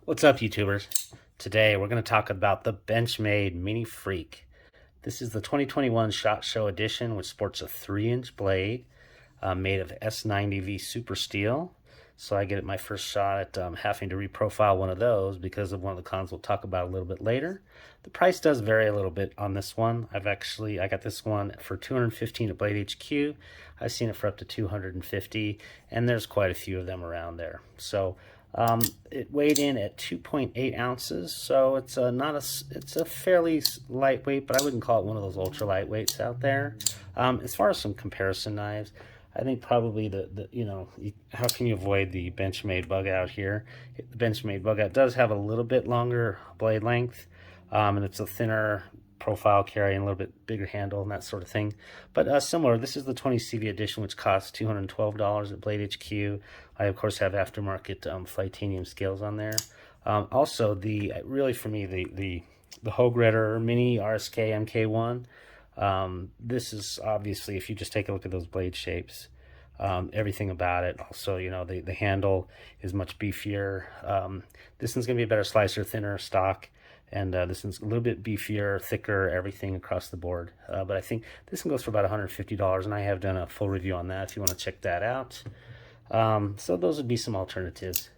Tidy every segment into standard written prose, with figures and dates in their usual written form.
What's up, YouTubers? Today we're going to talk about the Benchmade Mini Freek. This is the 2021 SHOT Show edition, which sports a 3-inch blade made of S90V super steel. So I get my first shot at having to reprofile one of those because of one of the cons we'll talk about a little bit later. The price does vary a little bit on this one. I got this one for $215 at Blade HQ. I've seen it for up to $250, and there's quite a few of them around there. So it weighed in at 2.8 ounces, so it's it's a fairly lightweight, but I wouldn't call it one of those ultra lightweights out there. As far as some comparison knives, I think probably how can you avoid the Benchmade bug out here? The Benchmade bug out does have a little bit longer blade length, and it's a thinner profile carry and a little bit bigger handle and that sort of thing. But similar, this is the 20CV edition, which costs $212 at Blade HQ. I of course have aftermarket Flightanium scales on there. Also, for me the Hogue Redder Mini RSK MK1. This is obviously, if you just take a look at those blade shapes, everything about it. Also, the handle is much beefier. This one's gonna be a better slicer, thinner stock. And this one's a little bit beefier, thicker, everything across the board. But I think this one goes for about $150, and I have done a full review on that if you want to check that out. So those would be some alternatives.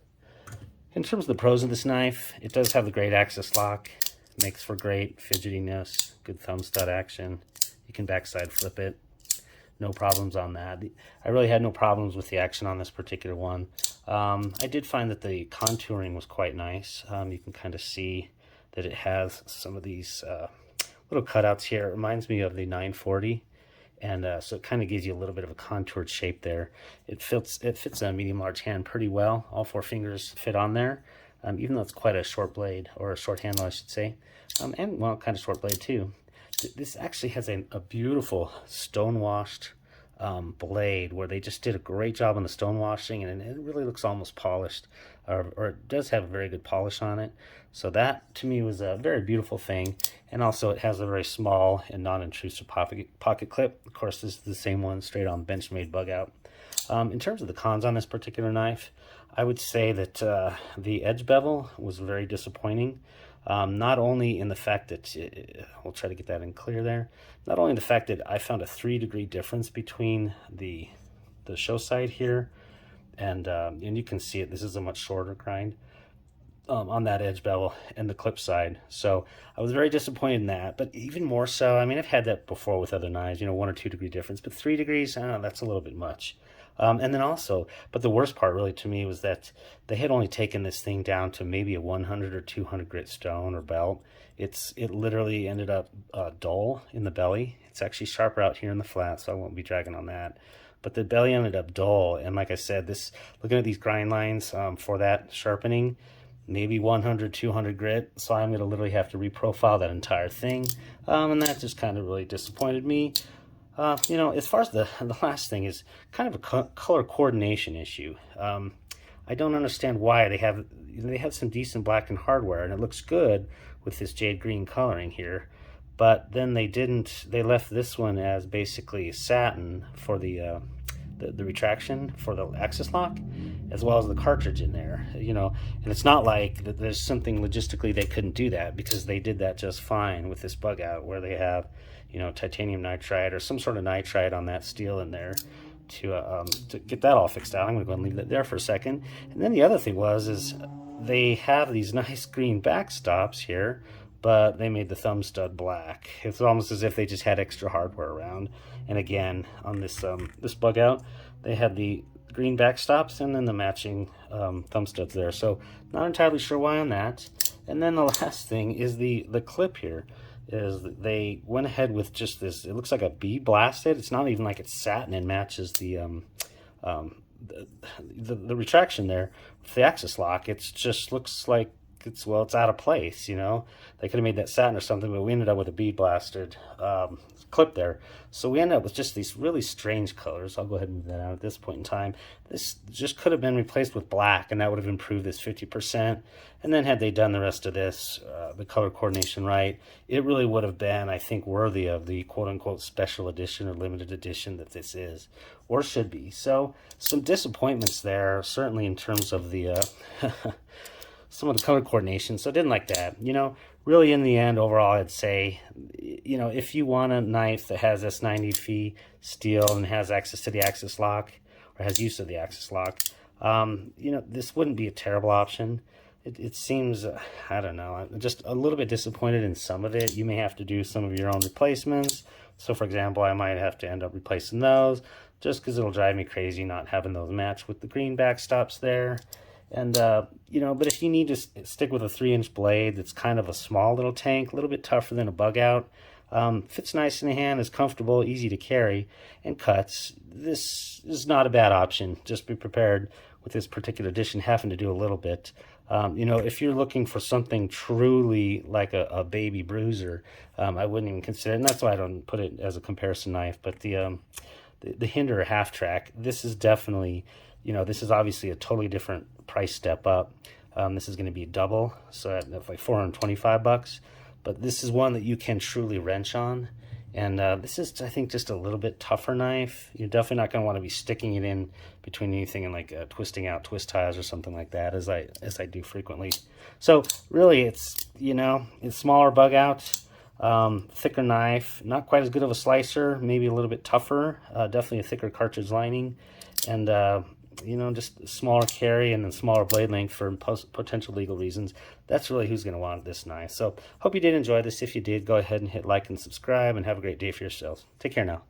In terms of the pros of this knife, it does have the great axis lock. Makes for great fidgetiness, good thumb stud action. You can backside flip it. No problems on that. I really had no problems with the action on this particular one. I did find that the contouring was quite nice. You can kind of see that it has some of these little cutouts here. It reminds me of the 940, and so it kind of gives you a little bit of a contoured shape there. It fits a medium-large hand pretty well. All 4 fingers fit on there, even though it's quite a short blade, or a short handle, I should say, and well, kind of short blade too. This actually has a beautiful stone-washed blade where they just did a great job on the stone washing, and it really looks almost polished, or it does have a very good polish on it. So that to me was a very beautiful thing. And also it has a very small and non-intrusive pocket clip. Of course, this is the same one straight on Benchmade bug out. In terms of the cons on this particular knife, I would say that the edge bevel was very disappointing. Not only in the fact that, we'll try to get that in clear there, not only the fact that I found a 3-degree difference between the show side here, and you can see it, this is a much shorter grind on that edge bevel and the clip side. So I was very disappointed in that, but even more so, I mean, I've had that before with other knives, 1 or 2 degree difference, but 3 degrees, I don't know, that's a little bit much. And then also, but the worst part really to me was that they had only taken this thing down to maybe a 100 or 200 grit stone or belt. It literally ended up dull in the belly. It's actually sharper out here in the flat, so I won't be dragging on that. But the belly ended up dull, and like I said, looking at these grind lines for that sharpening, maybe 100, 200 grit, so I'm going to literally have to reprofile that entire thing, and that just kind of really disappointed me. As far as the last thing is kind of a color coordination issue. I don't understand why they have some decent black and hardware, and it looks good with this jade green coloring here, but then they left this one as basically satin for the retraction for the axis lock, as well as the cartridge in there, and it's not like that there's something logistically they couldn't do that, because they did that just fine with this bug out, where they have titanium nitride or some sort of nitride on that steel in there to get that all fixed out. I'm gonna go and leave that there for a second. And then the other thing is they have these nice green backstops here, but they made the thumb stud black. It's almost as if they just had extra hardware around. And again, on this bug out, they had the green backstops and then the matching thumb studs there. So not entirely sure why on that. And then the last thing is the clip here. Is they went ahead with just this, it looks like a bee blasted. It's not even like it's satin and matches the retraction there with the axis lock. It just looks like it's out of place. They could have made that satin or something, but we ended up with a bead blasted clip there. So we ended up with just these really strange colors. I'll go ahead and move that out at this point in time. This just could have been replaced with black, and that would have improved this 50%. And then had they done the rest of this, the color coordination right, it really would have been, I think, worthy of the quote-unquote special edition or limited edition that this is, or should be. So some disappointments there, certainly in terms of the some of the color coordination, so I didn't like that. You know, really in the end, overall, I'd say, you know, if you want a knife that has S90V steel and has access to the axis lock, or has use of the axis lock, you know, this wouldn't be a terrible option. It seems, I don't know, I'm just a little bit disappointed in some of it. You may have to do some of your own replacements. So, for example, I might have to end up replacing those just because it'll drive me crazy not having those match with the green backstops there. And, you know, but if you need to stick with a 3-inch blade that's kind of a small little tank, a little bit tougher than a bug out, fits nice in the hand, is comfortable, easy to carry, and cuts, this is not a bad option. Just be prepared with this particular edition having to do a little bit. You know, if you're looking for something truly like a baby bruiser, I wouldn't even consider it, and that's why I don't put it as a comparison knife. But the Hinder half track, this is definitely, you know, this is obviously a totally different price step up. This is going to be double, so that's like $425. But this is one that you can truly wrench on. And this is, I think, just a little bit tougher knife. You're definitely not going to want to be sticking it in between anything and like twisting out twist ties or something like that, as I do frequently. So really, it's, you know, it's smaller bug out, thicker knife, not quite as good of a slicer, maybe a little bit tougher, definitely a thicker cartridge lining, and you know, just smaller carry and then smaller blade length for potential legal reasons. That's really who's going to want this knife. So hope you did enjoy this. If you did, go ahead and hit like and subscribe, and have a great day for yourselves. Take care now.